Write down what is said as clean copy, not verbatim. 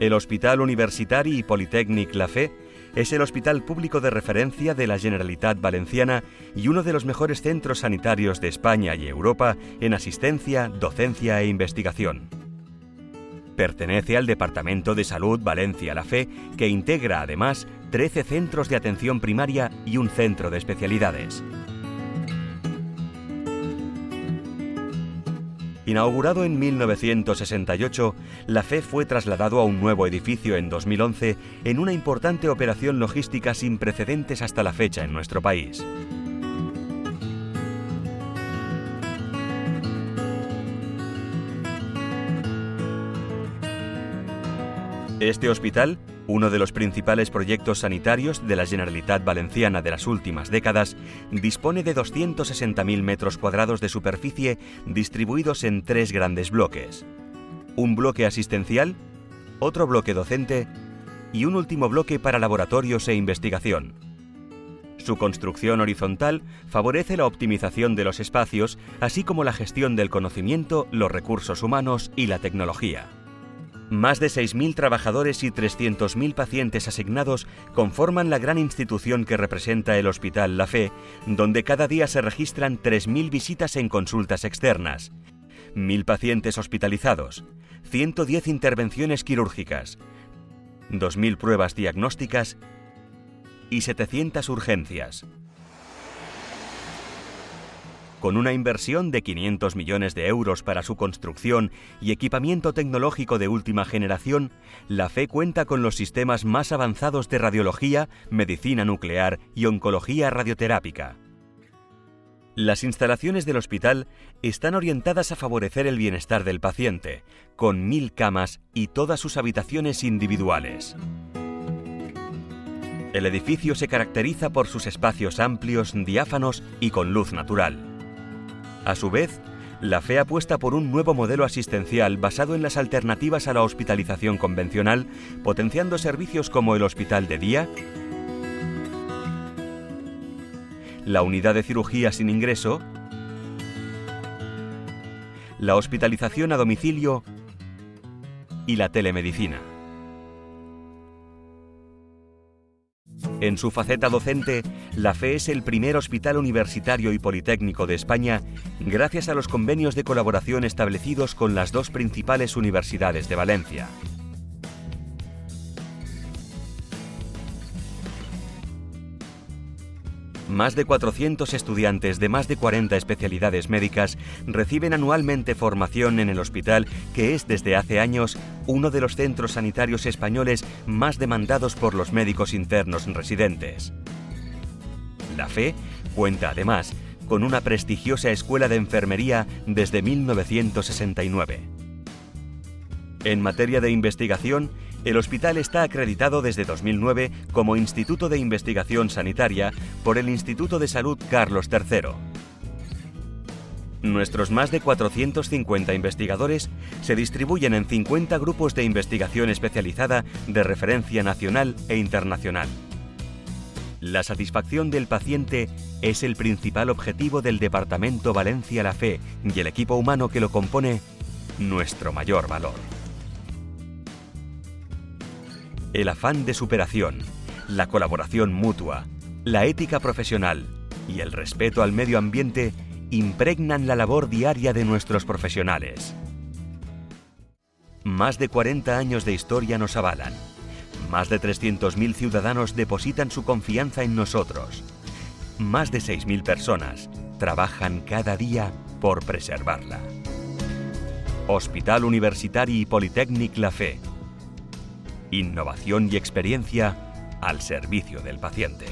El Hospital Universitari i Politècnic La Fe es el hospital público de referencia de la Generalitat Valenciana y uno de los mejores centros sanitarios de España y Europa en asistencia, docencia e investigación. Pertenece al Departamento de Salud Valencia La Fe, que integra además 13 centros de atención primaria y un centro de especialidades. Inaugurado en 1968, La Fe fue trasladado a un nuevo edificio en 2011 en una importante operación logística sin precedentes hasta la fecha en nuestro país. Este hospital, uno de los principales proyectos sanitarios de la Generalitat Valenciana de las últimas décadas, dispone de 260.000 metros cuadrados de superficie distribuidos en 3 grandes bloques. Un bloque asistencial, otro bloque docente y un último bloque para laboratorios e investigación. Su construcción horizontal favorece la optimización de los espacios, así como la gestión del conocimiento, los recursos humanos y la tecnología. Más de 6.000 trabajadores y 300.000 pacientes asignados conforman la gran institución que representa el Hospital La Fe, donde cada día se registran 3.000 visitas en consultas externas, 1.000 pacientes hospitalizados, 110 intervenciones quirúrgicas, 2.000 pruebas diagnósticas y 700 urgencias. Con una inversión de 500 millones de euros para su construcción y equipamiento tecnológico de última generación, La Fe cuenta con los sistemas más avanzados de radiología, medicina nuclear y oncología radioterápica. Las instalaciones del hospital están orientadas a favorecer el bienestar del paciente, con 1.000 camas y todas sus habitaciones individuales. El edificio se caracteriza por sus espacios amplios, diáfanos y con luz natural. A su vez, La Fe apuesta por un nuevo modelo asistencial basado en las alternativas a la hospitalización convencional, potenciando servicios como el hospital de día, la unidad de cirugía sin ingreso, la hospitalización a domicilio y la telemedicina. En su faceta docente, La Fe es el primer hospital universitario y politécnico de España gracias a los convenios de colaboración establecidos con las 2 principales universidades de Valencia. Más de 400 estudiantes de más de 40 especialidades médicas reciben anualmente formación en el hospital, que es desde hace años uno de los centros sanitarios españoles más demandados por los médicos internos residentes. La Fe cuenta además con una prestigiosa escuela de enfermería desde 1969. En materia de investigación, el hospital está acreditado desde 2009 como Instituto de Investigación Sanitaria por el Instituto de Salud Carlos III. Nuestros más de 450 investigadores se distribuyen en 50 grupos de investigación especializada de referencia nacional e internacional. La satisfacción del paciente es el principal objetivo del Departamento Valencia La Fe y el equipo humano que lo compone, nuestro mayor valor. El afán de superación, la colaboración mutua, la ética profesional y el respeto al medio ambiente impregnan la labor diaria de nuestros profesionales. Más de 40 años de historia nos avalan. Más de 300.000 ciudadanos depositan su confianza en nosotros. Más de 6.000 personas trabajan cada día por preservarla. Hospital Universitari i Politècnic La Fe. Innovación y experiencia al servicio del paciente.